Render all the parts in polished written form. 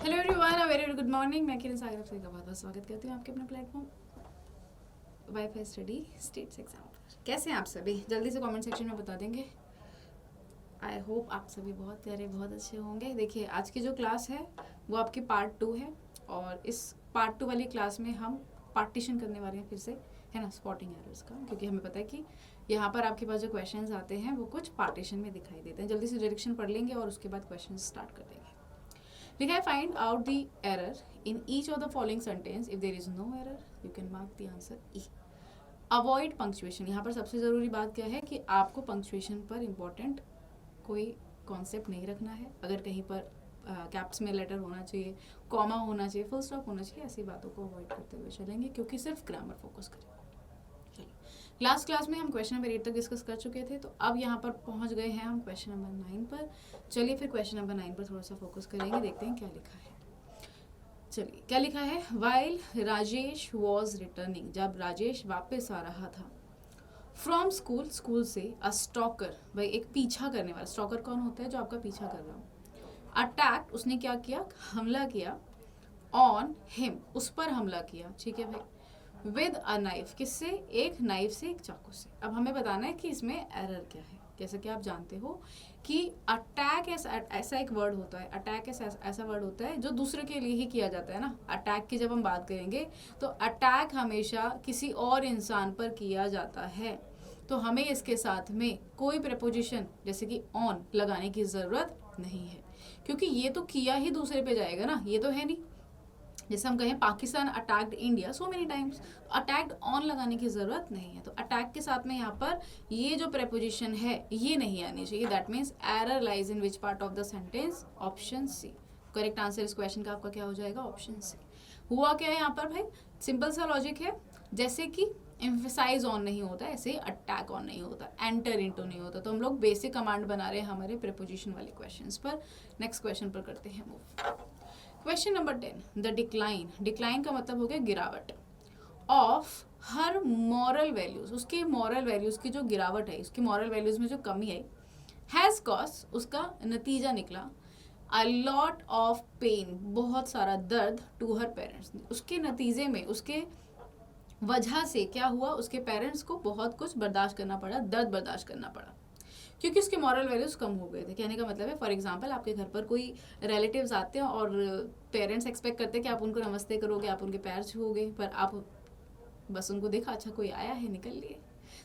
Hello everyone, very good morning. मैं किरण सागर आपका बहुत बहुत स्वागत करती हूँ आपके अपने platform wifi study states exam पर। कैसे हैं आप सभी? जल्दी से कमेंट सेक्शन में बता देंगे। आई होप आप सभी बहुत प्यारे, बहुत अच्छे होंगे। देखिए, आज की जो क्लास है वो आपकी पार्ट 2 है, और इस पार्ट 2 वाली क्लास में हम पार्टीशन करने वाले हैं फिर से, है ना, स्पॉटिंग एरर्स का, क्योंकि हमें पता है कि यहाँ पर आपके पास जो क्वेश्चंस आते हैं वो कुछ पार्टीशन में दिखाई देते हैं। जल्दी से डायरेक्शन पढ़ लेंगे और उसके बाद क्वेश्चन स्टार्ट कर देंगे। लिखा है, find out the error in each of the following sentence. If there is no error you can mark the answer E. Avoid punctuation. यहाँ पर सबसे ज़रूरी बात क्या है कि आपको पंक्चुएशन पर इम्पोर्टेंट कोई कॉन्सेप्ट नहीं रखना है। अगर कहीं पर कैप्स में लेटर होना चाहिए, कॉमा होना चाहिए, फुल स्टॉप होना चाहिए, ऐसी बातों को अवॉइड करते हुए चलेंगे, क्योंकि सिर्फ ग्रामर फोकस करें। लास्ट क्लास में हम क्वेश्चन नंबर 8 तक डिस्कस कर चुके थे, तो अब यहाँ पर पहुँच गए हैं हम क्वेश्चन नंबर 9 पर। चलिए फिर क्वेश्चन नंबर 9 पर थोड़ा सा फोकस करेंगे, देखते हैं क्या लिखा है। चलिए, क्या लिखा है? वाइल राजेश वॉज रिटर्निंग, जब राजेश वापस आ रहा था, फ्रॉम स्कूल, स्कूल से, अ स्टॉकर, भाई एक पीछा करने वाला। स्टॉकर कौन होता है? जो आपका पीछा कर रहा हो। अटैक, उसने क्या किया? हमला किया। ऑन हिम, उस पर हमला किया, ठीक है भाई। विद अ नाइफ, किससे? एक नाइफ से, एक चाकू से। अब हमें बताना है कि इसमें एरर क्या है। जैसे कि आप जानते हो कि अटैक ऐसा एक वर्ड होता है, अटैक ऐसा वर्ड होता है जो दूसरे के लिए ही किया जाता है ना। अटैक की जब हम बात करेंगे तो अटैक हमेशा किसी और इंसान पर किया जाता है, तो हमें इसके साथ में कोई प्रपोजिशन जैसे कि ऑन लगाने की ज़रूरत नहीं है, क्योंकि ये तो किया ही दूसरे पे जाएगा ना, ये तो है नहीं। जैसे हम कहें Pakistan attacked India so many times, attacked on लगाने की ज़रूरत नहीं है। तो अटैक के साथ में यहाँ पर ये जो प्रेपोजिशन है ये नहीं आनी चाहिए। That means error lies in which part of the sentence? Option C. Correct answer इस क्वेश्चन का आपका क्या हो जाएगा? Option C. हुआ क्या है यहाँ पर भाई? सिंपल सा लॉजिक है। जैसे कि एम्फेसाइज ऑन नहीं होता, ऐसे अटैक ऑन नहीं होता, एंटर इनटू नहीं होता। तो हम लोग बेसिक कमांड बना रहे हैं हमारे प्रेपोजिशन वाले क्वेश्चंस पर। नेक्स्ट क्वेश्चन पर करते हैं move. Question number 10, the decline. Decline का मतलब हो गया गिरावट। ऑफ हर मॉरल वैल्यूज, उसके मॉरल वैल्यूज की जो गिरावट है, उसकी मॉरल वैल्यूज में जो कमी आई, हैज कॉज, उसका नतीजा निकला, अ लॉट ऑफ पेन, बहुत सारा दर्द, टू हर पेरेंट्स, उसके नतीजे में, उसके वजह से क्या हुआ? उसके पेरेंट्स को बहुत कुछ बर्दाश्त करना पड़ा, दर्द बर्दाश्त करना पड़ा, क्योंकि उसके मॉरल वैल्यूज कम हो गए थे। कहने का मतलब है, फॉर एग्जांपल आपके घर पर कोई रिलेटिव्स आते हैं और पेरेंट्स एक्सपेक्ट करते हैं कि आप उनको नमस्ते करोगे, आप उनके पैर छूओगे, पर आप बस उनको देखा, अच्छा कोई आया है, निकल लिए।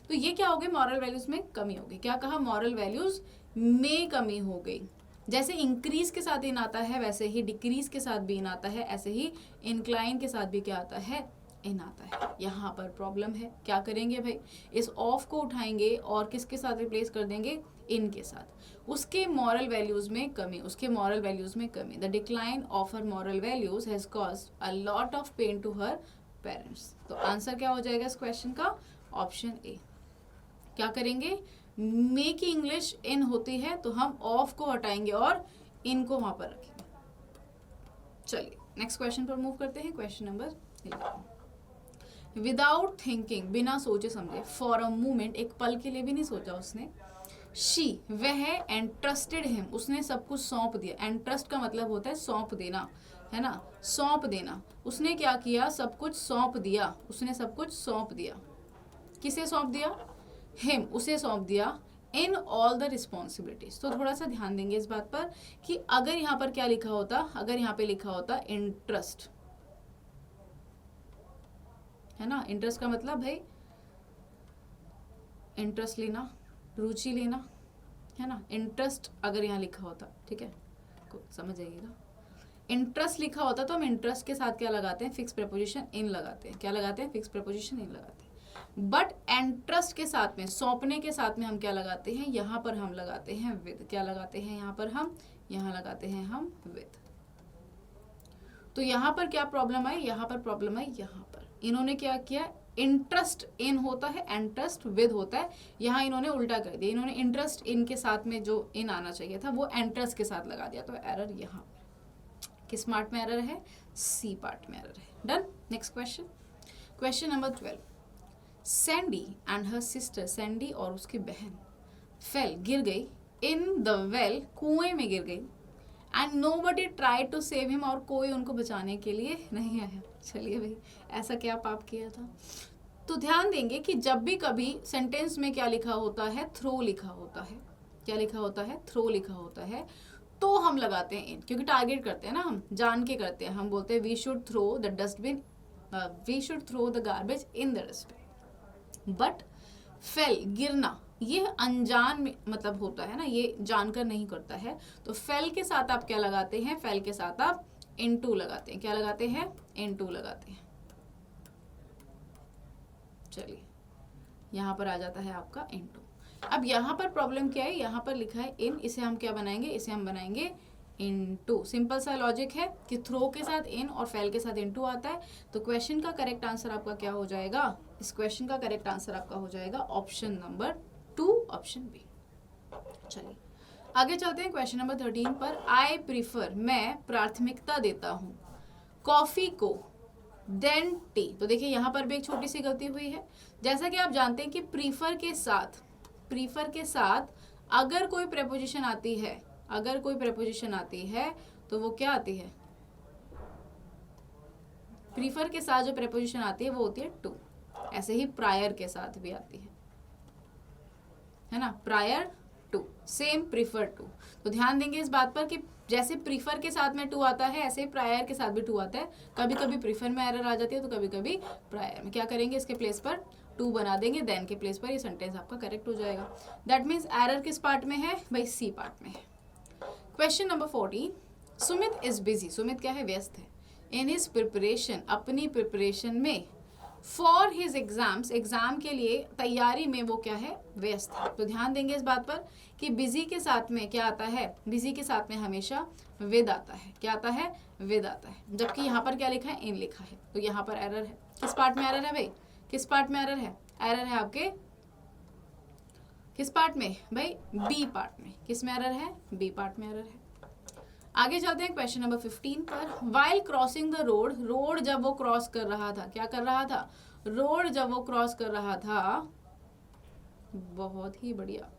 तो ये क्या हो गई? मॉरल वैल्यूज में कमी हो गई। क्या कहा? मॉरल वैल्यूज में कमी हो गई। जैसे इंक्रीज के साथ इन आता है, वैसे ही डिक्रीज के साथ भी इन आता है, ऐसे ही इंक्लाइन के साथ भी क्या आता है? इन आता है। यहाँ पर प्रॉब्लम है, क्या करेंगे भाई? इस ऑफ को उठाएंगे और किसके साथ रिप्लेस कर देंगे? इन के साथ। उसके मॉरल वैल्यूज में कमी, उसके मॉरल वैल्यूज में कमी। The decline of her moral values has caused a lot of pain to her parents. तो आंसर क्या हो जाएगा इस क्वेश्चन का? Option A. क्या करेंगे? मे की इंग्लिश इन होती है, तो हम ऑफ को हटाएंगे और इन को वहां पर रखेंगे। चलिए नेक्स्ट क्वेश्चन पर मूव करते हैं। Question number 11। विदाउट थिंकिंग, बिना सोचे समझे, फॉर अ मोमेंट, एक पल के लिए भी नहीं सोचा उसने, शी, वह, एंट्रस्टेड हिम, उसने सब कुछ सौंप दिया। एंट्रस्ट का मतलब होता है सौंप देना, है ना, सौंप देना। उसने क्या किया? सब कुछ सौंप दिया, उसने सब कुछ सौंप दिया। किसे सौंप दिया? हिम, उसे सौंप दिया। In all the responsibilities. तो थोड़ा सा ध्यान देंगे इस बात पर कि अगर यहाँ पर क्या लिखा होता, अगर यहाँ पे लिखा होता इंटरेस्ट, है ना, इंटरेस्ट का मतलब भाई इंटरेस्ट लेना, रुचि लेना, है ना। इंटरेस्ट अगर यहाँ लिखा होता, ठीक है, समझ जाइएगा। इंटरेस्ट लिखा होता तो हम इंटरेस्ट के साथ क्या लगाते हैं? फिक्स प्रपोजिशन इन लगाते हैं। क्या लगाते हैं? फिक्स प्रपोजिशन इन लगाते हैं। बट इंटरेस्ट के साथ में, सौंपने के साथ में हम क्या लगाते हैं? यहाँ पर हम लगाते हैं विद। क्या लगाते हैं यहाँ पर? हम यहाँ लगाते हैं हम विद। तो यहाँ पर क्या प्रॉब्लम आई? यहाँ पर प्रॉब्लम आई, यहाँ पर इन्होंने क्या किया? इंटरेस्ट इन होता है, इंटरेस्ट विद होता है, यहाँ इन्होंने उल्टा कर दिया। इन्होंने इंटरेस्ट इन के साथ में जो इन आना चाहिए था वो इंटरेस्ट के साथ लगा दिया, तो एरर यहाँ किस पार्ट में एरर है? सी पार्ट में एरर है। Done. Next question, question number 12। Sandy and her sister, Sandy और उसकी बहन, फेल, गिर गई, इन द वेल, कुएं में गिर गई, and nobody tried to save him, और कोई उनको बचाने के लिए नहीं आया। चलिए भाई, ऐसा क्या पाप किया था? तो ध्यान देंगे कि जब भी कभी सेंटेंस में क्या लिखा होता है, थ्रो लिखा होता है। क्या लिखा होता है? थ्रो लिखा होता है। तो हम लगाते हैं इन, क्योंकि टारगेट करते हैं ना, हम जान के करते हैं। हम बोलते हैं we should throw the dustbin, we should throw the garbage in the dustbin. But fail, गिरना, ये अनजान मतलब होता है ना, ये जानकर नहीं करता है। तो फेल के साथ आप क्या लगाते हैं? फेल के साथ आप इनटू लगाते हैं। क्या लगाते हैं? इनटू लगाते हैं। चलिए, यहाँ पर आ जाता है आपका इनटू। अब यहाँ पर प्रॉब्लम क्या है? यहाँ पर लिखा है इन, इसे हम क्या बनाएंगे? इसे हम बनाएंगे इनटू। सिंपल सा लॉजिक है कि थ्रो के साथ इन और फेल के साथ इनटू आता है। तो क्वेश्चन का करेक्ट आंसर आपका क्या हो जाएगा? इस क्वेश्चन का करेक्ट आंसर आपका हो जाएगा ऑप्शन नंबर 2, ऑप्शन बी। चलिए आगे चलते हैं क्वेश्चन नंबर 13 पर। आई प्रीफर, मैं प्राथमिकता देता हूँ कॉफी को देन टी। तो देखिए यहाँ पर भी एक छोटी सी गलती हुई है। जैसा कि आप जानते हैं कि प्रीफर के साथ अगर कोई प्रेपोजिशन आती है, अगर कोई प्रेपोजिशन आती है तो वो क्या आती है? प्रीफर के साथ जो प्रेपोजिशन आती है वो होती है टू। ऐसे ही प्रायर के साथ भी आती है ना, prior to, same prefer to. तो ध्यान देंगे इस बात पर कि जैसे प्रीफर के साथ में टू आता है, ऐसे प्रायर के साथ भी टू आता है। कभी कभी प्रीफर में एरर आ जाती है, तो कभी कभी प्रायर में। क्या करेंगे? इसके प्लेस पर टू बना देंगे, देन के प्लेस पर ये सेंटेंस आपका करेक्ट हो जाएगा। दैट मीन्स एरर किस पार्ट में है भाई? सी पार्ट में है। Question number 14, Sumit is busy, Sumit क्या है? व्यस्त है। इन हिज प्रिपरेशन, अपनी प्रिपरेशन में, फॉर हिज एग्जाम्स, एग्जाम के लिए तैयारी में वो क्या है? व्यस्त है। तो ध्यान देंगे इस बात पर कि बिजी के साथ में क्या आता है? बिजी के साथ में हमेशा विद आता है। क्या आता है? विद आता है। जबकि यहाँ पर क्या लिखा है? इन लिखा है। तो यहाँ पर एरर है। किस पार्ट में एरर है भाई? किस पार्ट में एरर है? एरर है आपके किस पार्ट में भाई? बी पार्ट में। किस में एरर है? बी पार्ट में एरर है। आगे चलते हैं क्वेश्चन नंबर 15 पर। While crossing the road, road जब वो क्रॉस कर रहा था, क्या कर रहा था? रोड जब वो क्रॉस कर रहा था। बहुत ही बढ़िया।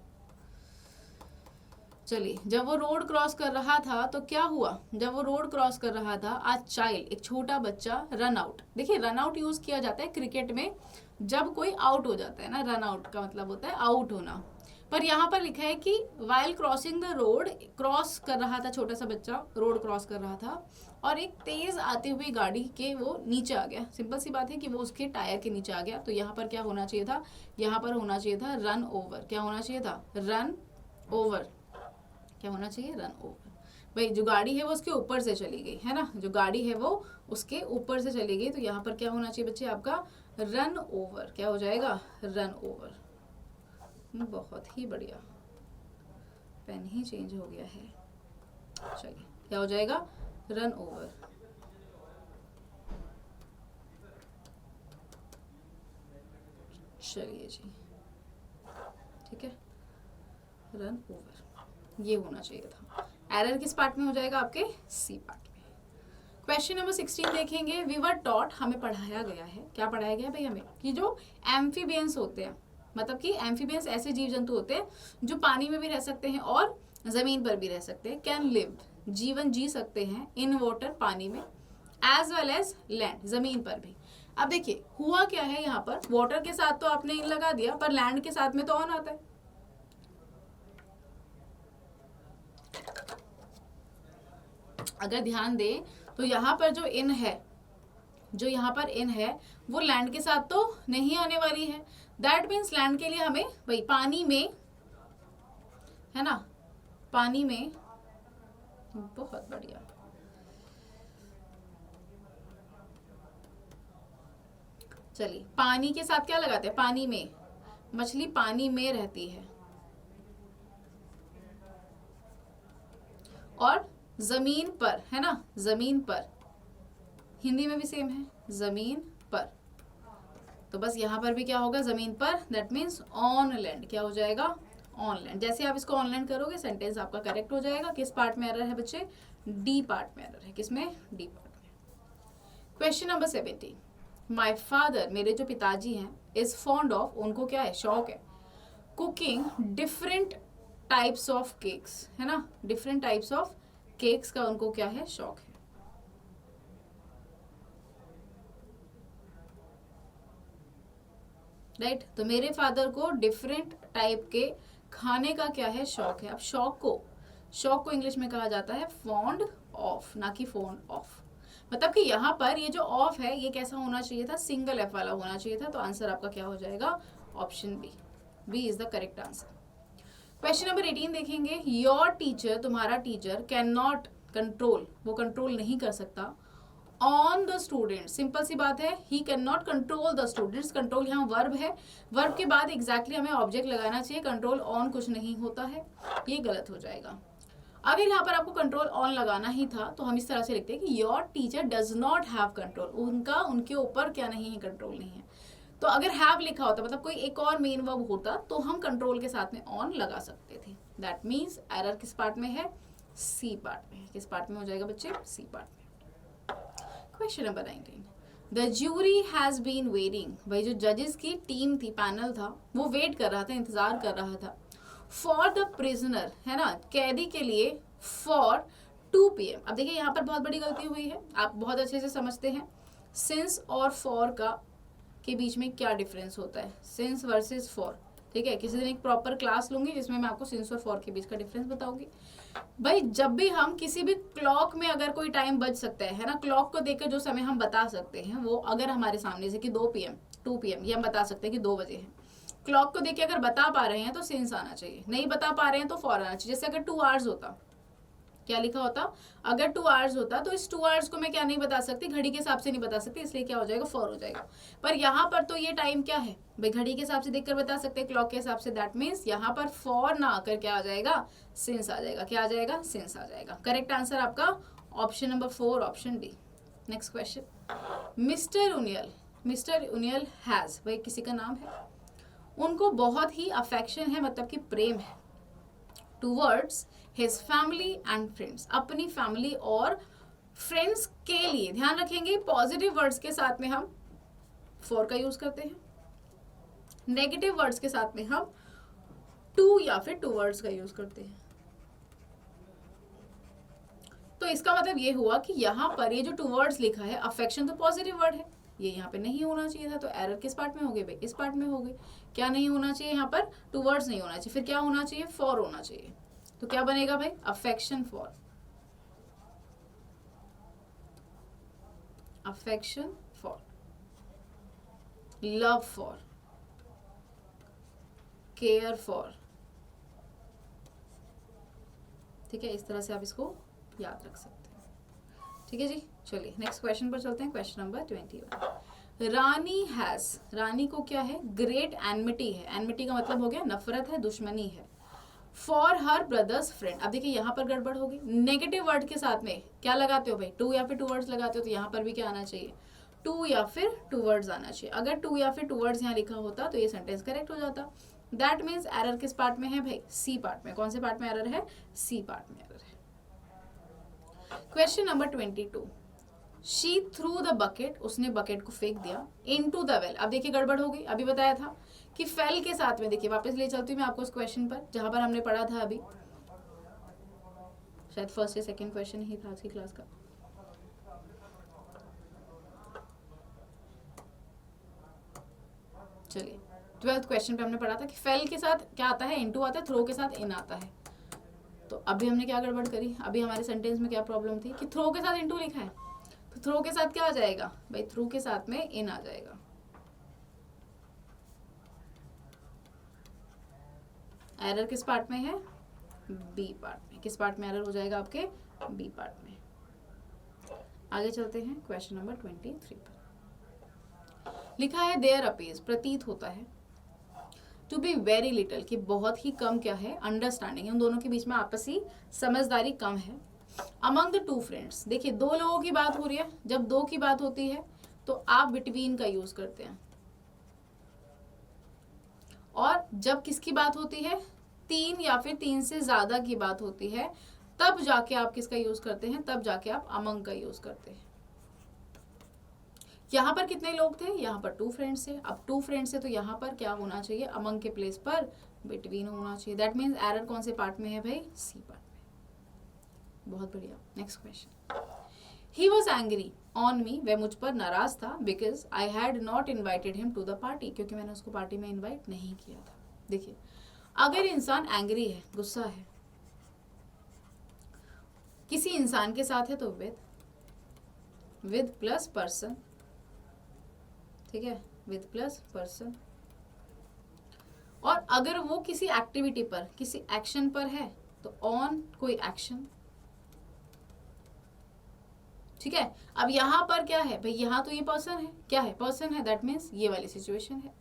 चलिए, जब वो रोड क्रॉस कर रहा था तो क्या हुआ? जब वो रोड क्रॉस कर रहा था, आज चाइल्ड, एक छोटा बच्चा, रन आउट। देखिए रन आउट यूज किया जाता है क्रिकेट में जब कोई आउट हो जाता है ना। रन आउट का मतलब होता है आउट होना। पर यहाँ पर लिखा है कि while crossing the road, cross कर रहा था छोटा सा बच्चा, रोड क्रॉस कर रहा था और एक तेज आती हुई गाड़ी के वो नीचे आ गया। सिंपल सी बात है कि वो उसके टायर के नीचे आ गया। तो यहाँ पर क्या होना चाहिए था? यहाँ पर होना चाहिए था रन ओवर। क्या होना चाहिए था? Run over. क्या होना चाहिए? Run over. भाई जो गाड़ी है वो उसके ऊपर से चली गई है ना, जो गाड़ी है वो उसके ऊपर से चली गई। तो यहाँ पर क्या होना चाहिए बच्चे? आपका रन ओवर। क्या हो जाएगा? Run over. बहुत ही बढ़िया, पेन ही चेंज हो गया है। चलिए, क्या हो जाएगा? Run over. चलिए जी, ठीक है, रन ओवर ये होना चाहिए था। एरर किस पार्ट में हो जाएगा? आपके सी पार्ट में। क्वेश्चन नंबर 16 देखेंगे। वी वर टॉट, हमें पढ़ाया गया है। क्या पढ़ाया गया भाई हमें? कि जो एम्फीबियंस होते हैं, मतलब कि एम्फीबियंस ऐसे जीव जंतु होते हैं जो पानी में भी रह सकते हैं और जमीन पर भी रह सकते हैं। कैन लिव, जीवन जी सकते हैं, इन वाटर, पानी में, एज वेल एज लैंड, जमीन पर भी। अब देखिए हुआ क्या है यहाँ पर, वाटर के साथ तो आपने इन लगा दिया, पर लैंड के साथ में तो ऑन आता है। अगर ध्यान दें तो यहाँ पर जो इन है, जो यहाँ पर इन है वो लैंड के साथ तो नहीं आने वाली है। दैट मीन्स लैंड के लिए हमें भाई पानी में, है ना, पानी में, बहुत बढ़िया, चलिए पानी के साथ क्या लगाते हैं? पानी में, मछली पानी में रहती है। और जमीन पर, है ना, जमीन पर, हिंदी में भी सेम है, जमीन पर। तो बस यहाँ पर भी क्या होगा? जमीन पर। That means on land. क्या हो जाएगा? On land. जैसे आप इसको ऑन लैंड करोगे सेंटेंस आपका करेक्ट हो जाएगा। किस पार्ट में एरर है बच्चे? डी पार्ट में एरर है। किसमें? डी पार्ट में। क्वेश्चन नंबर 17, माई फादर, मेरे जो पिताजी हैं, इज फॉन्ड ऑफ, उनको क्या है? शौक है, cooking different types of cakes, है ना, डिफरेंट टाइप्स ऑफ केक्स का उनको क्या है, शौक है। राइट तो मेरे फादर को डिफरेंट टाइप के खाने का क्या है, शौक है। अब शौक को इंग्लिश में कहा जाता है फॉन्ड ऑफ, ना कि फोन ऑफ। मतलब कि यहाँ पर ये जो ऑफ है ये कैसा होना चाहिए था, सिंगल एफ वाला होना चाहिए था। तो आंसर आपका क्या हो जाएगा, option B is the correct answer. Question number 18 देखेंगे। योर टीचर, तुम्हारा टीचर, कैन नॉट कंट्रोल, वो कंट्रोल नहीं कर सकता ऑन द स्टूडेंट। सिंपल सी बात है, he can not control the students. Control यहाँ वर्ब है, वर्ब के बाद एग्जैक्टली हमें ऑब्जेक्ट लगाना चाहिए। कंट्रोल ऑन कुछ नहीं होता है, ये गलत हो जाएगा। अगर यहाँ पर आपको कंट्रोल ऑन लगाना ही था तो हम इस तरह से लिखते हैं कि your teacher does not have control, उनका उनके ऊपर क्या नहीं है, कंट्रोल नहीं है। तो अगर हैव लिखा होता, मतलब कोई एक और मेन वर्ब होता, तो हम कंट्रोल के साथ में ऑन लगा सकते थे। दैट मीन्स एरर किस पार्ट में है, सी पार्ट में। किस पार्ट में हो जाएगा बच्चे, सी पार्ट में। Question number 19। The jury has been waiting, भाई जो जजेस की टीम थी, पैनल था, वो वेट कर रहा था, इंतजार कर रहा था फॉर द प्रिजनर, है ना, कैदी के लिए, फॉर 2 PM। अब देखिए यहाँ पर बहुत बड़ी गलती हुई है, आप बहुत अच्छे से समझते हैं। सिंस और फॉर का के बीच में क्या डिफरेंस होता है, सिंस वर्सेस फॉर। ठीक है, किसी दिन एक प्रॉपर क्लास लूंगी जिसमें मैं आपको सिंस और फॉर के बीच का डिफरेंस बताऊंगी। भाई जब भी हम किसी भी क्लॉक में अगर कोई टाइम बज सकता है ना, क्लॉक को देखकर जो समय हम बता सकते हैं वो अगर हमारे सामने से कि 2 PM 2 PM ये हम बता सकते हैं कि 2 बजे है। क्लॉक को देख के अगर बता पा रहे हैं तो सिंस आना चाहिए, नहीं बता पा रहे हैं तो फॉर आना चाहिए। जैसे अगर 2 आवर्स होता, क्या लिखा होता, अगर 2 आवर्स होता तो इस 2 आवर्स को मैं क्या नहीं बता सकती, घड़ी के हिसाब से नहीं बता सकती, इसलिए क्या हो जाएगा, फॉर हो जाएगा। पर यहाँ पर तो ये टाइम क्या है भाई, घड़ी के हिसाब से देखकर बता सकते हैं, क्लॉक के हिसाब से। दैट मीन्स यहाँ पर फॉर ना आकर क्या आ जाएगा, सिंस आ जाएगा। क्या आ जाएगा, सिंस आ जाएगा। करेक्ट आंसर आपका option number 4, option D. Next question. Mister Uniyal has, भाई किसी का नाम है, उनको बहुत ही अफेक्शन है, मतलब कि प्रेम है, towards his family and friends, अपनी फैमिली और फ्रेंड्स के लिए। ध्यान रखेंगे पॉजिटिव वर्ड्स के साथ में हम फॉर का यूज करते हैं, नेगेटिव वर्ड्स के साथ में हम टू या फिर टूवर्ड्स का यूज करते हैं। तो इसका मतलब ये हुआ कि यहाँ पर ये जो टूवर्ड्स लिखा है, अफेक्शन तो पॉजिटिव वर्ड है, ये यहाँ पे नहीं होना चाहिए था। तो एरर किस पार्ट में हो गई भाई, इस पार्ट में हो गई। क्या नहीं होना चाहिए यहाँ पर, टूवर्ड्स नहीं होना चाहिए, फिर क्या होना चाहिए, फॉर होना चाहिए। तो क्या बनेगा भाई, affection for, affection for, love for, care for. ठीक है, इस तरह से आप इसको याद रख सकते हैं। ठीक है जी, चलिए नेक्स्ट क्वेश्चन पर चलते हैं। Question number 21। रानी हैज, रानी को क्या है, ग्रेट एनमिटी है। एनमिटी का मतलब हो गया नफरत है, दुश्मनी है, फॉर हर ब्रदर्स फ्रेंड। अब देखिए यहाँ पर गड़बड़ होगी, नेगेटिव वर्ड के साथ में क्या लगाते हो भाई, टू या फिर टू वर्ड्स लगाते हो, तो यहाँ पर भी क्या आना चाहिए, टू या फिर टू वर्ड्स आना चाहिए। अगर टू या फिर टू वर्ड्स यहाँ लिखा होता तो ये सेंटेंस करेक्ट हो जाता। दैट मीन्स एरर किस पार्ट में है भाई, सी पार्ट में। कौन से पार्ट में एरर है, सी पार्ट में एरर है। Question number 22। She threw the bucket, उसने बकेट को फेंक दिया, इनटू द वेल। अब देखिए गड़बड़ हो गई, अभी बताया था कि फेल के साथ में, देखिए वापस ले चलती हूँ मैं आपको उस क्वेश्चन पर जहां पर हमने पढ़ा था अभी, शायद फर्स्ट या सेकंड क्वेश्चन ही था आज की क्लास का। चलिए 12th क्वेश्चन पे हमने पढ़ा था कि फेल के साथ क्या आता है, इनटू आता है, थ्रो के साथ इन आता है। तो अभी हमने क्या गड़बड़ करी, अभी हमारे सेंटेंस में क्या प्रॉब्लम थी कि थ्रो के साथ इनटू लिखा है, तो थ्रो के साथ क्या आ जाएगा भाई, थ्रू के साथ में इन आ जाएगा। एरर किस पार्ट में है, बी पार्ट में। किस पार्ट में एरर हो जाएगा आपके, बी पार्ट में। आगे चलते हैं क्वेश्चन नंबर 23 पर। लिखा है देयर अपीयर्स, प्रतीत होता है, टू बी वेरी लिटल, कि बहुत ही कम क्या है, अंडरस्टैंडिंग, उन दोनों के बीच में आपसी समझदारी कम है। अमंग द टू फ्रेंड्स, देखिए दो लोगों की बात हो रही है, जब दो की बात होती है तो आप बिटवीन का यूज करते हैं, और जब किसकी बात होती है, 3 या फिर 3 से ज्यादा की बात होती है, तब जाके आप किसका यूज करते हैं, तब जाके आप अमंग का यूज करते हैं। यहाँ पर कितने लोग थे, यहाँ पर 2 फ्रेंड्स थे। अब 2 फ्रेंड्स है तो यहाँ पर क्या होना चाहिए, अमंग के प्लेस पर बिटवीन होना चाहिए। दैट मीन्स एरर कौन से पार्ट में है भाई, सी पार्ट में। बहुत बढ़िया. Next question. He was angry on me, वह मुझ पर नाराज था, because I had not invited him to the party, क्योंकि मैंने उसको पार्टी में इन्वाइट नहीं किया था. देखिए, अगर इंसान एंग्री है, गुस्सा है किसी इंसान के साथ है तो विद प्लस पर्सन, ठीक है, विद प्लस पर्सन. और अगर वो किसी एक्टिविटी पर, किसी एक्शन पर है तो ऑन कोई एक्शन, ठीक है. अब यहाँ पर क्या है भाई, यहाँ तो ये पर्सन है, क्या है, पर्सन है, दैट मीन्स ये वाली सिचुएशन है.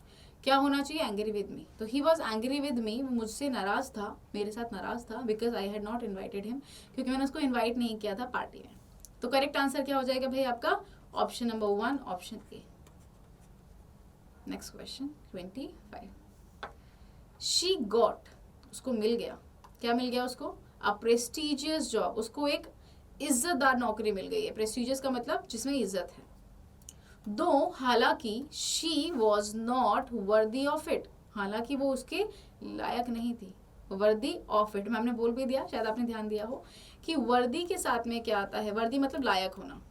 क्या होना चाहिए, एंग्री विद मी. तो he was angry with me, वो मुझसे नाराज था, मेरे साथ नाराज था, because I had not invited him, क्योंकि मैंने उसको इन्वाइट नहीं किया था पार्टी में. तो करेक्ट आंसर क्या हो जाएगा भाई आपका, option number 1, option A. Next question 25. She got, उसको मिल गया, क्या मिल गया उसको, अ प्रेस्टिजियस जॉब, उसको एक इज्जतदार नौकरी मिल गई है. प्रेस्टिजियस का मतलब जिसमें इज्जत है. दो, हालांकि she was not worthy of it, हालांकि वो उसके लायक नहीं थी. वर्दी ऑफ इट मैम ने बोल भी दिया, शायद आपने ध्यान दिया हो कि वर्दी के साथ में क्या आता है, वर्दी मतलब लायक होना,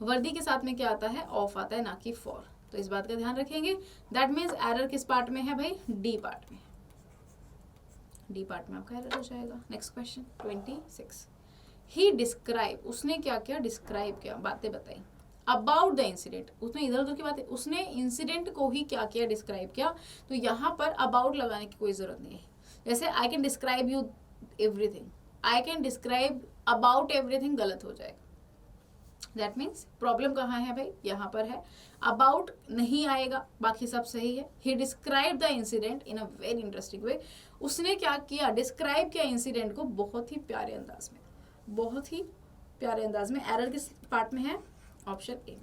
वर्दी के साथ में क्या आता है, ऑफ आता है, ना कि फॉर. तो इस बात का ध्यान रखेंगे. दैट मीन्स एरर किस पार्ट में है भाई, डी पार्ट में. डी पार्ट में आपका एरर हो जाएगा. Next question 26. ही डिस्क्राइब, उसने क्या किया, डिस्क्राइब किया, बातें बताई. अबाउट द इंसिडेंट, उसने इधर उधर की बातें, उसने इंसिडेंट को ही क्या किया, डिस्क्राइब किया. तो यहाँ पर अबाउट लगाने की कोई जरूरत नहीं है. जैसे I can describe you everything, I can describe about everything गलत हो जाएगा. दैट मीन्स प्रॉब्लम कहाँ है भाई, यहाँ पर है. अबाउट नहीं आएगा, बाकी सब सही है. He describe the incident in a very interesting way, उसने क्या किया, डिस्क्राइब किया इंसिडेंट को बहुत ही प्यारे अंदाज में, बहुत ही प्यारे अंदाज में. एरर किस पार्ट में है, option A.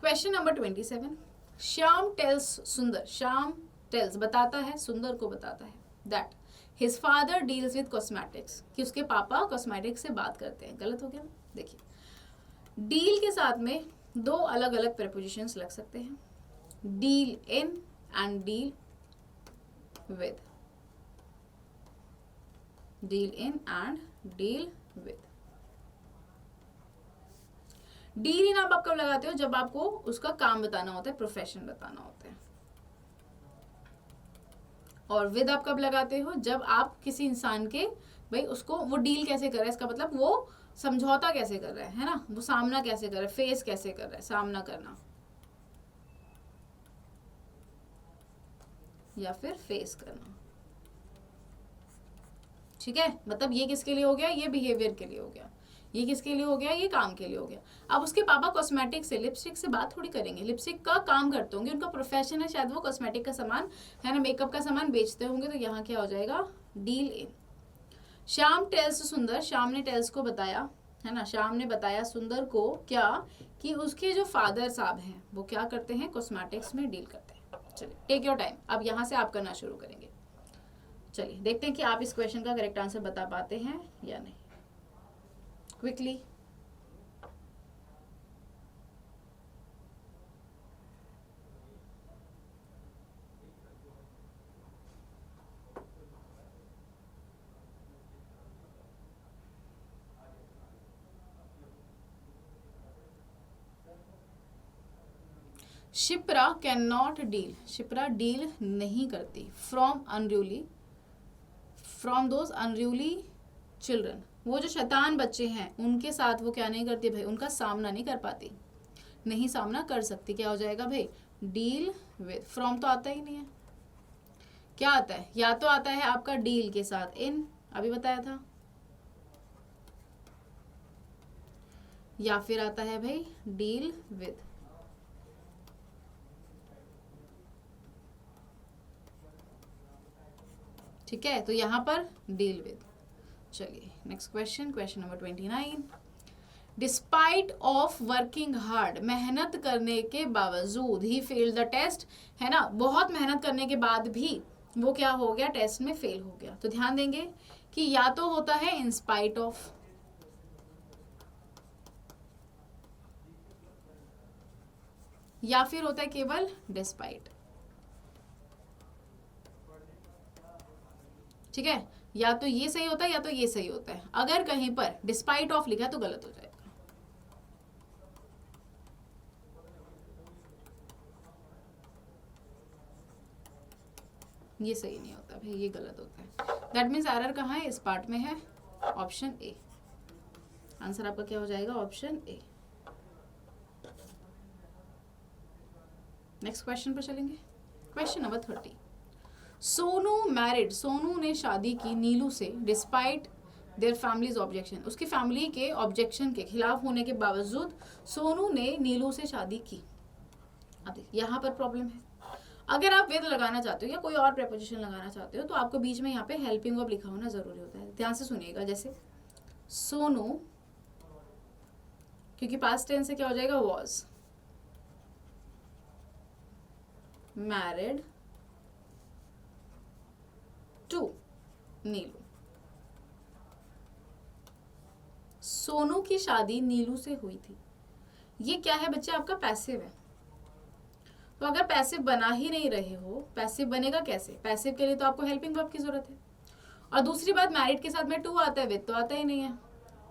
Question number 27. Shyam tells Sundar, Shyam tells बताता है, सुंदर को बताता है, that his father deals with cosmetics, कि उसके पापा कॉस्मेटिक्स से बात करते हैं. गलत हो गया. देखिए, डील के साथ में दो अलग अलग प्रेपोजिशंस लग सकते हैं, deal in and deal with, deal in and deal with. Deal in आप कब लगाते हो, जब आपको उसका काम बताना होता है, प्रोफेशन बताना होता है. और विद आप कब लगाते हो, जब आप किसी इंसान के, भाई उसको वो डील कैसे कर रहा है, इसका मतलब वो समझौता कैसे कर रहा है ना, वो सामना कैसे कर रहा है, फेस कैसे कर रहा है, सामना करना या फिर फेस करना. ठीक है, मतलब ये किसके लिए हो गया, ये बिहेवियर के लिए हो गया, ये किसके लिए हो गया, ये काम के लिए हो गया. अब उसके पापा कॉस्मेटिक से, लिपस्टिक से बात थोड़ी करेंगे, लिपस्टिक का काम करते होंगे, उनका प्रोफेशन है, शायद वो कॉस्मेटिक का सामान है ना, मेकअप का सामान बेचते होंगे. तो यहाँ क्या हो जाएगा, deal in. Shyam tells Sundar, Shyam ने टेल्स को बताया, है ना, श्याम ने बताया सुंदर को क्या, कि उसके जो फादर साहब हैं वो क्या करते हैं, कॉस्मेटिक्स में डील करते हैं. चलिए, टेक योर टाइम. अब यहाँ से आप करना शुरू करेंगे. चलिए देखते हैं कि आप इस क्वेश्चन का करेक्ट आंसर बता पाते हैं या नहीं. Quickly. Shipra can not deal, Shipra deal नहीं करती. From unruly, from those unruly children, वो जो शैतान बच्चे हैं उनके साथ वो क्या नहीं करती भाई, उनका सामना नहीं कर पाती, नहीं सामना कर सकती. क्या हो जाएगा भाई, डील विद. फ्रॉम तो आता ही नहीं है, क्या आता है, या तो आता है आपका डील के साथ इन, अभी बताया था, या फिर आता है भाई डील विद. ठीक है, तो यहां पर डील विद. चलिए next question, question number 29. Despite of working hard, मेहनत करने के बावजूद, ही फेल्ड द टेस्ट, है ना, बहुत मेहनत करने के बाद भी वो क्या हो गया, टेस्ट में फेल हो गया. तो ध्यान देंगे कि या तो होता है इन स्पाइट ऑफ, या फिर होता है केवल डिस्पाइट. ठीक है, या तो ये सही होता है या तो ये सही होता है। अगर कहीं पर डिस्पाइट ऑफ लिखा है तो गलत हो जाएगा। ये सही नहीं होता भाई, ये गलत होता है। दैट मीन्स एरर कहाँ है, इस पार्ट में है, ऑप्शन ए। आंसर आपका क्या हो जाएगा, ऑप्शन ए। नेक्स्ट क्वेश्चन पर चलेंगे। Question number 30। Sonu married, Sonu ने शादी की नीलू से डिस्पाइट देयर फैमिलीज ऑब्जेक्शन, उसकी फैमिली के ऑब्जेक्शन के खिलाफ होने के बावजूद सोनू ने नीलू से शादी की। अब देखिए यहाँ पर प्रॉब्लम है। अगर आप विद लगाना चाहते हो या कोई और प्रेपोजिशन लगाना चाहते हो तो आपको बीच में यहाँ पे हेल्पिंग वर्ब लिखा होना जरूरी होता है। ध्यान से सुनिएगा, जैसे सोनू, क्योंकि पास्ट टेंस से क्या हो जाएगा, वॉज मैरिड टू नीलू। सोनू की शादी नीलू से हुई थी। ये क्या है बच्चे, आपका पैसिव है। तो अगर पैसिव बना ही नहीं रहे हो, पैसिव बनेगा कैसे, पैसिव के लिए तो आपको हेल्पिंग वर्ब की जरूरत है। और दूसरी बात, मैरिड के साथ में टू आता है, विद तो आता ही नहीं है।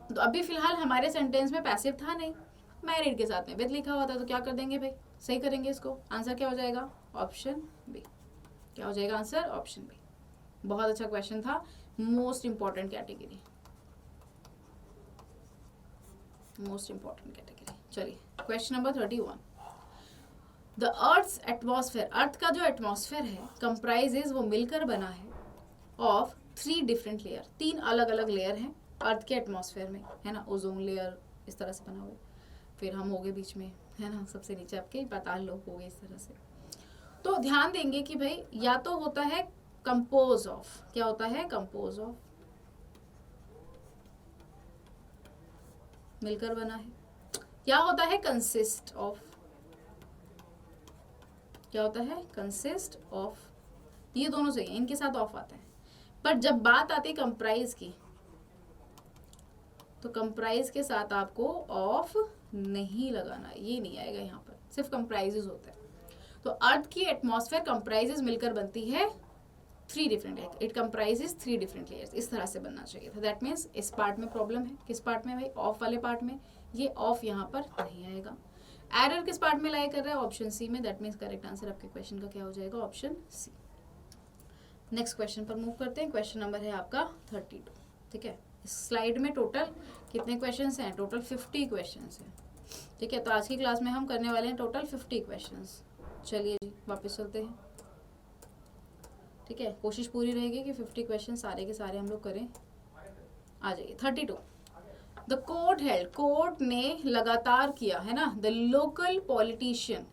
तो अभी फिलहाल हमारे सेंटेंस में पैसिव था नहीं, मैरिड के साथ में विद लिखा हुआ था, तो क्या कर देंगे भाई, सही करेंगे इसको। आंसर क्या हो जाएगा, ऑप्शन बी। क्या हो जाएगा आंसर, ऑप्शन बी। बहुत अच्छा क्वेश्चन था, most important category, most important category. चलिए question number 31। The earth's atmosphere, earth का जो एटमॉस्फेयर है, कंप्राइजेज, वो मिलकर बना है ऑफ 3 डिफरेंट लेयर, 3 अलग अलग लेयर हैं अर्थ के एटमॉस्फेयर में, है ना। ओजोन लेयर इस तरह से बना हुआ है, फिर हम हो गए बीच में, है ना, सबसे नीचे आपके पाताल लोक हो गए इस तरह से। तो ध्यान देंगे कि भाई या तो होता है कंपोज ऑफ, क्या होता है, कंपोज ऑफ, मिलकर बना है, या होता है कंसिस्ट ऑफ, क्या होता है, कंसिस्ट ऑफ। ये दोनों सही है, इनके साथ ऑफ आता है। पर जब बात आती है कंप्राइज की, तो कंप्राइज के साथ आपको ऑफ नहीं लगाना, ये नहीं आएगा यहाँ पर, सिर्फ कंप्राइजेज होता है। तो अर्थ की एटमॉस्फेयर कंप्राइजेज मिलकर बनती है 3 different, it comprises 3 different layers, इस तरह से बनना चाहिए था। दैट मीन्स इस पार्ट में प्रॉब्लम है। किस पार्ट में भाई, ऑफ वाले पार्ट में। ये ऑफ यहाँ पर नहीं आएगा। एरर किस पार्ट में लाई कर रहा है, ऑप्शन सी में। दैट मीन्स करेक्ट आंसर आपके क्वेश्चन का क्या हो जाएगा, ऑप्शन सी। नेक्स्ट क्वेश्चन पर मूव करते हैं। क्वेश्चन नंबर है आपका 32। ठीक है, इस स्लाइड में टोटल कितने क्वेश्चंस हैं, टोटल 50 क्वेश्चंस हैं। ठीक है, तो आज की क्लास में हम करने वाले हैं टोटल 50 क्वेश्चंस। चलिए जी वापस चलते हैं। ठीक है, कोशिश पूरी रहेगी कि 50 क्वेश्चन सारे के सारे हम लोग करें। आ जाइए 32। द कोर्ट हेल्ड, कोर्ट ने लगातार किया, है ना। द लोकल पॉलिटिशियन,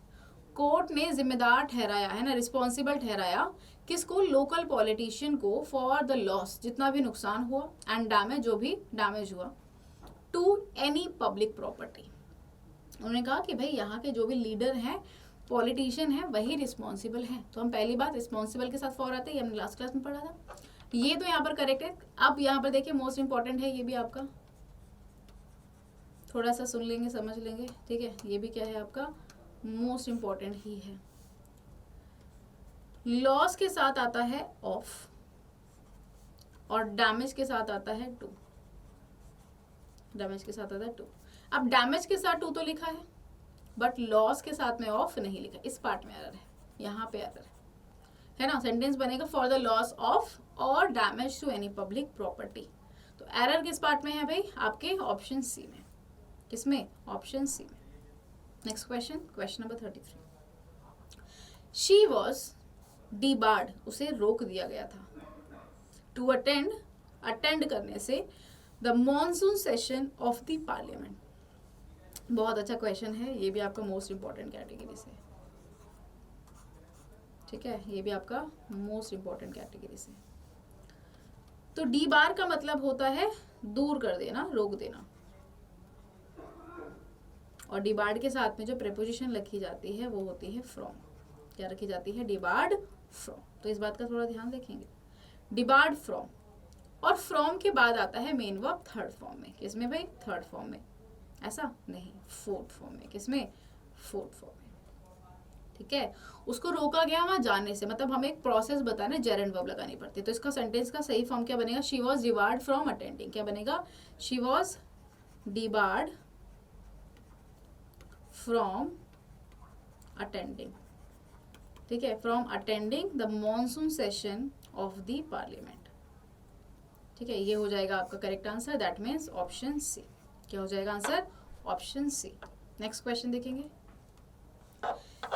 कोर्ट ने जिम्मेदार ठहराया, है ना, रिस्पॉन्सिबल ठहराया किसको, लोकल पॉलिटिशियन को, फॉर द लॉस, जितना भी नुकसान हुआ, एंड डैमेज, जो भी डैमेज हुआ, टू एनी पब्लिक प्रॉपर्टी। उन्होंने कहा कि भाई यहाँ के जो भी लीडर हैं, पॉलिटिशियन है, वही रिस्पॉन्सिबल है। तो हम पहली बात रिस्पॉन्सिबल के साथ फॉर आते हैं, हमने लास्ट क्लास में पढ़ा था। ये तो यहाँ पर करेक्ट है। अब यहाँ पर देखिए मोस्ट इंपॉर्टेंट है, ये भी आपका थोड़ा सा सुन लेंगे, समझ लेंगे। ठीक है, ये भी क्या है आपका, मोस्ट इंपॉर्टेंट ही है। लॉस के साथ आता है ऑफ, और डैमेज के साथ आता है टू, डैमेज के साथ आता है टू। अब डैमेज के साथ टू तो लिखा है, बट लॉस के साथ में ऑफ नहीं लिखा, इस पार्ट में एरर है, यहाँ पे एरर है ना। सेंटेंस बनेगा for the loss of or damage to any public property. तो एरर किस पार्ट में है भाई, आपके ऑप्शन सी में। किसमें, ऑप्शन सी में। Next question, question number 33। She was debarred, उसे रोक दिया गया था, टू अटेंड, अटेंड करने से, the monsoon session of the parliament. बहुत अच्छा क्वेश्चन है, ये भी आपका मोस्ट इंपॉर्टेंट कैटेगरी से। ठीक है, ये भी आपका मोस्ट इंपॉर्टेंट कैटेगरी से। तो डी बार का मतलब होता है दूर कर देना, रोक देना, और डिबार्ड के साथ में जो प्रेपोजिशन रखी जाती है वो होती है फ्रॉम। क्या रखी जाती है, डिबार्ड फ्रॉम। तो इस बात का थोड़ा ध्यान रखेंगे, डिबार्ड फ्रॉम। और फ्रॉम के बाद आता है मेन वर्ब थर्ड फॉर्म में। किसमें भाई, थर्ड फॉर्म में, ऐसा नहीं, फोर्थ फॉर्म में। किसमें, फोर्थ फॉर्म में। ठीक है, उसको रोका गया वहां जाने से, मतलब हमें एक प्रोसेस बताना, जेरेंड वर्ब लगानी पड़ती है। तो इसका सेंटेंस का सही फॉर्म क्या बनेगा, she was debarred from attending. क्या बनेगा, she was debarred from attending, ठीक है, from attending the monsoon session of the parliament. ठीक है, ये हो जाएगा आपका correct answer, that means option C. क्या हो जाएगा answer, option C. Next question देखेंगे,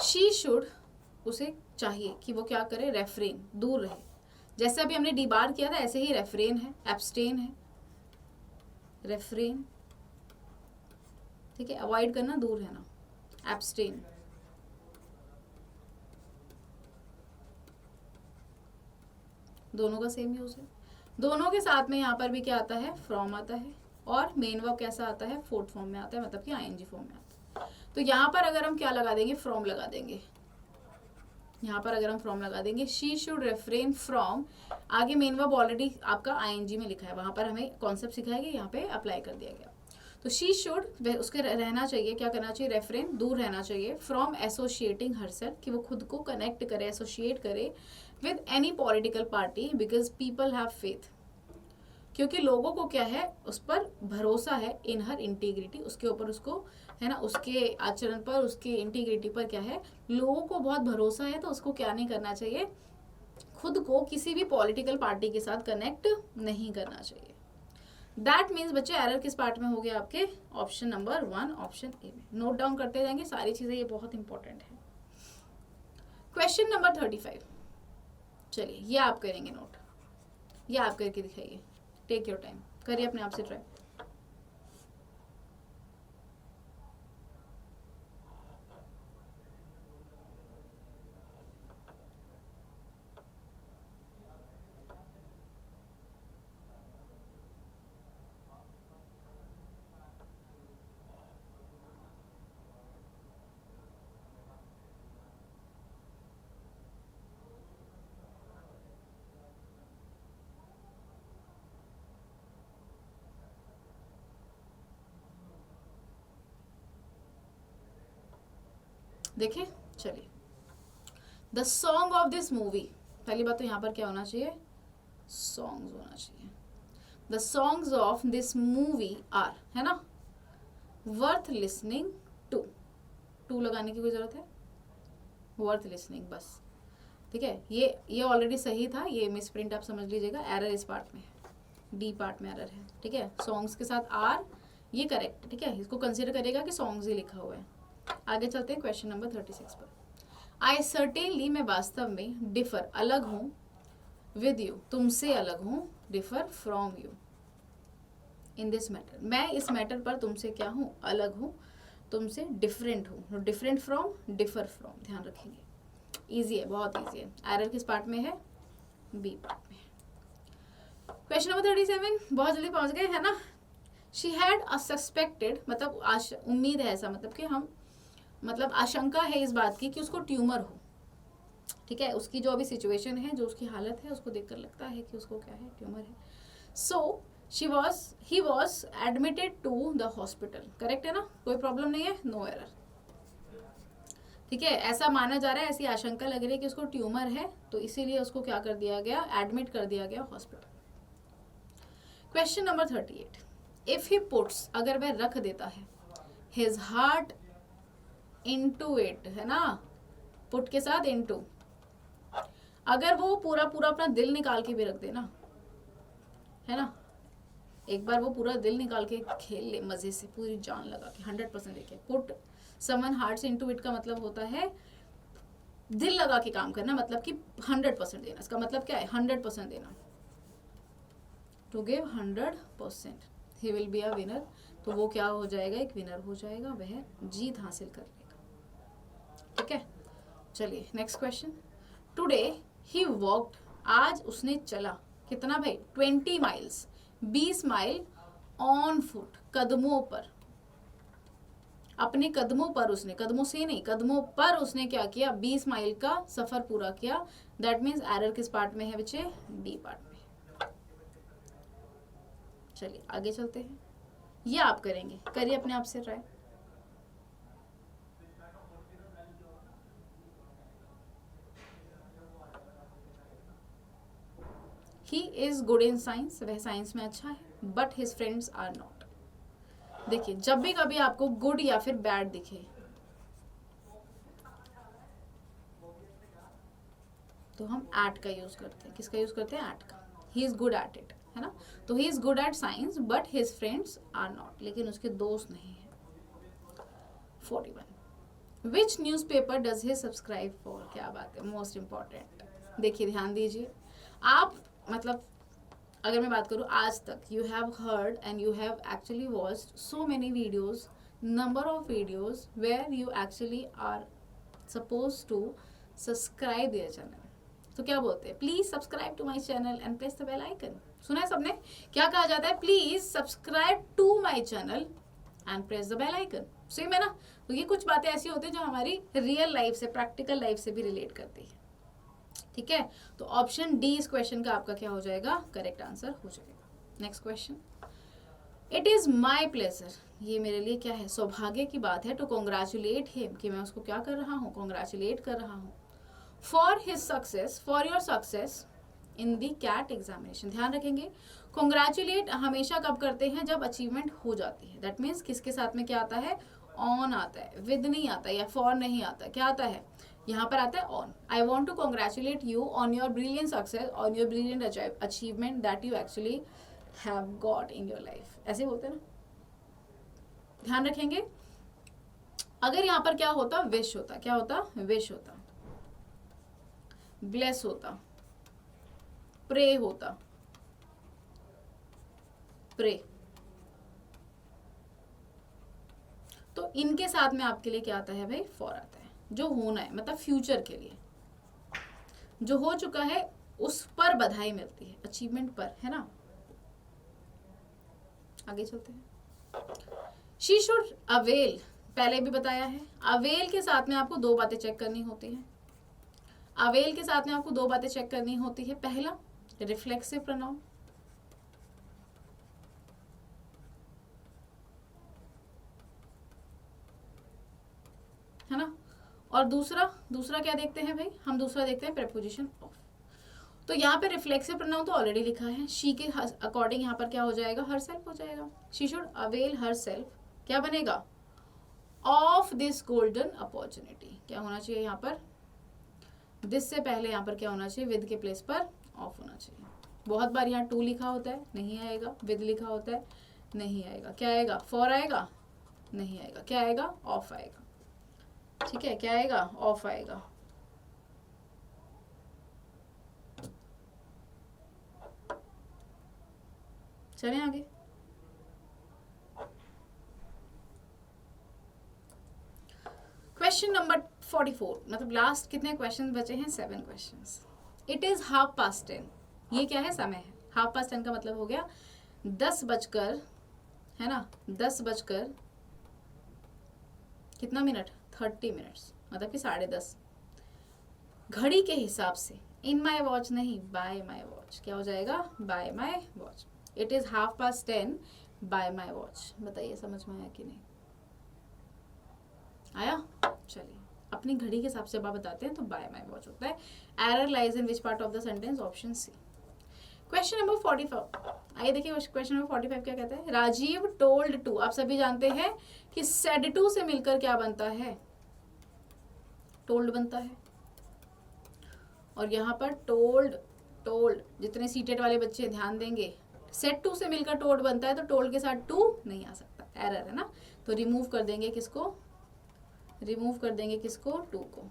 शी शुड, उसे चाहिए कि वो क्या करे, रेफ्रेन, दूर रहे। जैसे अभी हमने डिबार किया था ऐसे ही रेफ्रेन है, एब्सटेन है, रेफ्रेन, ठीक है, अवॉइड करना, दूर रहना, एब्सटेन। दोनों का सेम यूज है, दोनों के साथ में यहाँ पर भी क्या आता है, फ्रॉम आता है, और मेन वर्ब कैसा आता है, फोर्थ फॉर्म में आता है, मतलब कि आईएनजी फॉर्म में आता है। तो यहाँ पर अगर हम क्या लगा देंगे, फ्रॉम लगा देंगे। यहाँ पर अगर हम फ्रॉम लगा देंगे, शी शुड रेफ्रेन फ्रॉम, आगे मेन वर्ब ऑलरेडी आपका आईएनजी में लिखा है, वहां पर हमें कॉन्सेप्ट सिखाएंगे, यहाँ पे अप्लाई कर दिया गया। तो शी शुड, उसके रहना चाहिए, क्या करना चाहिए, रेफ्रेन, दूर रहना चाहिए, फ्रॉम एसोसिएटिंग हरसेल्फ, कि वो खुद को कनेक्ट करे, एसोसिएट करे with any political party, because people have faith, क्योंकि लोगों को क्या है, उस पर भरोसा है, इन हर इंटीग्रिटी, उसके ऊपर, उसको है ना, उसके आचरण पर, उसके इंटीग्रिटी पर क्या है, लोगों को बहुत भरोसा है। तो उसको क्या नहीं करना चाहिए, खुद को किसी भी पॉलिटिकल पार्टी के साथ कनेक्ट नहीं करना चाहिए। दैट मीन्स बच्चे एरर किस पार्ट में हो गया आपके, ऑप्शन नंबर 1, ऑप्शन ए में। नोट डाउन करते जाएंगे सारी चीजें, ये बहुत इंपॉर्टेंट है। क्वेश्चन नंबर 35, चलिए ये आप करेंगे नोट, ये आप करके दिखाइए, टेक योर टाइम, करिए अपने आप से ट्राई। देखिए, चलिए, the song of this movie, पहली बात तो यहाँ पर क्या होना चाहिए, सॉन्ग्स होना चाहिए। The songs of this movie are, है ना, वर्थ लिसनिंग टू, टू लगाने की कोई जरूरत है, वर्थ लिसनिंग बस, ठीक है। ये ऑलरेडी सही था, ये मिस प्रिंट आप समझ लीजिएगा, एरर इस पार्ट में है, डी पार्ट में एरर है, ठीक है। सॉन्ग्स के साथ आर, ये करेक्ट, ठीक है, इसको कंसिडर करेगा कि सॉन्ग्स ही लिखा हुआ है। आगे चलते हैं क्वेश्चन नंबर 36 पर। आई सर्टेनली, मैं वास्तव में, डिफर, अलग हूँ, विद यू, तुमसे अलग हूँ, differ from you, in this matter, मैं इस मैटर पर तुमसे क्या हूँ, अलग हूँ, तुमसे डिफरेंट हूँ, डिफरेंट फ्रॉम, डिफर फ्रॉम, ध्यान रखेंगे, इजी है, बहुत इजी है। एरर किस पार्ट में है, बी पार्ट में। क्वेश्चन नंबर 37, बहुत जल्दी पहुंच गए, है ना। शी हैड अ सस्पेक्टेड, मतलब उम्मीद है ऐसा, मतलब कि हम, मतलब आशंका है इस बात की कि उसको ट्यूमर हो, ठीक है, उसकी जो अभी सिचुएशन है, जो उसकी हालत है, उसको देखकर लगता है कि उसको क्या है, ट्यूमर है। So he was admitted to the hospital, correct है ना, कोई प्रॉब्लम नहीं है, नो एरर, ठीक है। ऐसा माना जा रहा है, ऐसी आशंका लग रही है कि उसको ट्यूमर है, तो इसीलिए उसको क्या कर दिया गया, एडमिट कर दिया गया hospital. Question number 38, if he puts, अगर वह रख देता है, हिज हार्ट इनटू इट, है ना, पुट के साथ इनटू, अगर वो पूरा पूरा अपना दिल निकाल के भी रख दे ना, है ना, एक बार वो पूरा दिल निकाल के खेल ले मजे से, पूरी जान लगा के 100% देखे, put someone hearts into it का मतलब होता है दिल लगा के काम करना, मतलब कि 100% देना, इसका मतलब क्या है, 100% देना, to give 100%, he will be a winner, तो वो क्या हो जाएगा, एक विनर हो जाएगा, वह जीत हासिल कर लेगा, ठीक है। चलिए next question, today he walked, आज उसने चला, कितना भाई, 20 माइल्स, 20 माइल, ऑन फुट, कदमों पर, अपने कदमों पर उसने, कदमों से नहीं, कदमों पर उसने क्या किया, 20 माइल का सफर पूरा किया। दैट मीन्स एरर किस पार्ट में है बच्चे, डी पार्ट में। चलिए आगे चलते हैं, ये आप करेंगे, करिए अपने आप से try. He is good in science, वह साइंस में अच्छा है, but his friends are not. देखिए जब भी कभी आपको गुड या फिर बैड दिखे तो हम एट का यूज करते हैं। किसका यूज करते हैं? एट का। He is good at it, है ना। तो he is good at science but his friends are not, लेकिन उसके दोस्त नहीं है। 41 which newspaper does he subscribe for. क्या बात है, मोस्ट इंपॉर्टेंट। देखिए ध्यान दीजिए, आप मतलब अगर मैं बात करूँ आज तक you have heard and you have actually watched so many videos, number of videos where you actually are suppose to subscribe their channel. तो क्या बोलते हैं? Please subscribe to my channel and press the bell icon. सुना है सबने? क्या कहा जाता है? Please subscribe to my channel and press the bell icon. Same है ना। तो ये कुछ बातें ऐसी होती है जो हमारी रियल लाइफ से, प्रैक्टिकल लाइफ से भी रिलेट करती है। ठीक है, तो ऑप्शन डी इस क्वेश्चन का आपका क्या हो जाएगा? करेक्ट आंसर हो जाएगा। Next question, it is my pleasure. ये मेरे लिए क्या है? सौभाग्य की बात है। टू कॉन्ग्रेचुलेट हिम, कि मैं उसको क्या कर रहा हूँ? कॉन्ग्रेचुलेट कर रहा हूँ। For his success, for your success in the CAT examination. ध्यान रखेंगे, कॉन्ग्रेचुलेट हमेशा कब करते हैं? जब अचीवमेंट हो जाती है। दैट मीन्स किसके साथ में क्या आता है? ऑन आता है, विद नहीं आता या फॉर नहीं आता। क्या आता है? यहाँ पर आता है on. I want to congratulate you on your brilliant success, on your brilliant achievement that you actually have got in your life. ऐसे बोलते हैं ना, ध्यान रखेंगे। अगर यहाँ पर क्या होता? विश होता। क्या होता? विश होता, ब्लेस होता, प्रे होता, प्रे। तो इनके साथ में आपके लिए क्या आता है भाई? फॉर आता है। जो होना है मतलब फ्यूचर के लिए, जो हो चुका है उस पर बधाई मिलती है, अचीवमेंट पर, है ना। आगे चलते हैं। शी शुड अवेल, पहले भी बताया है, अवेल के साथ में आपको दो बातें चेक करनी होती है। अवेल के साथ में आपको दो बातें चेक करनी होती है। पहला, रिफ्लेक्सिव प्रोनाउन, है ना। और दूसरा क्या देखते हैं भाई? हम दूसरा देखते हैं प्रेपोजिशन ऑफ। तो यहाँ पे रिफ्लेक्सिव प्रोनाउन तो ऑलरेडी लिखा है। शी के अकॉर्डिंग यहाँ पर क्या हो जाएगा? हर सेल्फ हो जाएगा। She should avail her self, क्या बनेगा? Of this golden opportunity. क्या होना चाहिए यहाँ पर? दिस से पहले यहाँ पर क्या होना चाहिए? विद के प्लेस पर ऑफ होना चाहिए। बहुत बार यहाँ टू लिखा होता है, नहीं आएगा। विद लिखा होता है, नहीं आएगा। क्या आएगा? फॉर आएगा, नहीं आएगा। क्या आएगा? ऑफ आएगा। ठीक है, क्या आएगा? ऑफ आएगा। चलें आगे। क्वेश्चन नंबर 44, मतलब लास्ट कितने क्वेश्चन बचे हैं? 7 क्वेश्चंस। It is 10:30। ये क्या है? समय है। 10:30 का मतलब हो गया 10 बजकर, है ना, 10 बजकर कितना मिनट? 30 मिनट्स, मतलब कि 10:30 घड़ी के हिसाब से। इन माई वॉच नहीं, बाय माई वॉच। क्या हो जाएगा? Bye my watch. It is 10:30 bye my watch. बताइए समझ में आया कि नहीं आया? चलिए, अपनी घड़ी के हिसाब से जब आप बताते हैं तो बाय माई वॉच होता है। Error lies in which part of the sentence? Option C. Question number 45, आइए देखिए क्वेश्चन नंबर 45 क्या कहता है? Rajiv told to. आप सभी जानते हैं कि सेड टू से मिलकर क्या बनता है? टोल्ड बनता है। और यहाँ पर टोल्ड जितने सीटेड वाले बच्चे ध्यान देंगे, सेड टू से मिलकर टोल्ड बनता है, तो टोल्ड के साथ टू नहीं आ सकता, एरर है ना। तो रिमूव कर देंगे किसको? रिमूव कर देंगे किसको? टू को।